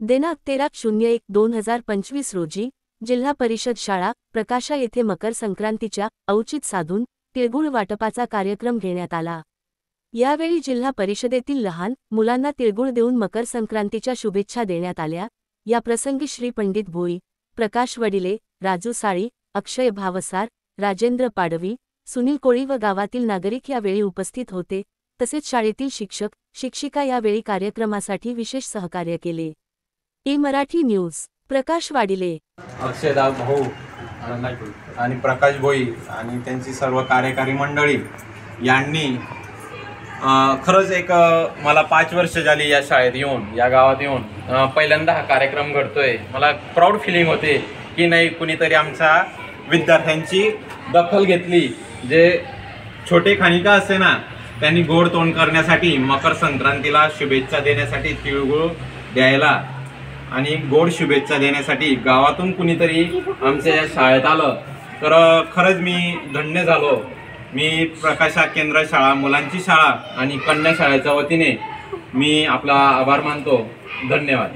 दिनांक 13/01/2025 रोजी जिल्हा परिषद शाळा प्रकाशा येथे मकर संक्रांतीच्या औचित्य साधून तिळगुळ वाटपाचा कार्यक्रम घेण्यात आला। यावेळी जिल्हा परिषदेतील लहान मुलांना तिळगुळ देऊन मकर संक्रांतीच्या शुभेच्छा देण्यात आल्या। या प्रसंगी श्री पंडित भोई, प्रकाश वडिले, राजू साळी, अक्षय भावसार, राजेंद्र पाडवी, सुनील कोळी व गावातील नागरिक यावेळी उपस्थित होते। तसेच शाळेतील शिक्षक शिक्षिका यावेळी कार्यक्रमासाठी विशेष सहकार्य केले। मराठी न्यूज प्रकाश वाडिले, अक्षय भाऊ आणि प्रकाश भोई आणि त्यांची सर्व कार्यकारी मंडळी यांनी खरंच एक मला 5 वर्ष झाली या शाळेत येऊन, या गावात येऊन पहिल्यांदा हा कार्यक्रम घडतोय। मला प्राऊड फिलिंग होते की नाही कुणीतरी आमच्या विद्यार्थ्यांची दखल घेतली। जे छोटे खानिका असते ना, त्यांनी गोड तोंड करण्यासाठी मकर संक्रांतीला शुभेच्छा देण्यासाठी तिळगुळ द्यायला आणि गोड शुभेच्छा देण्यासाठी गावातून कुणीतरी आमच्या या शाळेत आलं, तर खरंच मी धन्य झालो। मी प्रकाशा केंद्र शाळा, मुलांची शाळा आणि कन्या शाळेच्या वतीने मी आपला आभार मानतो। धन्यवाद।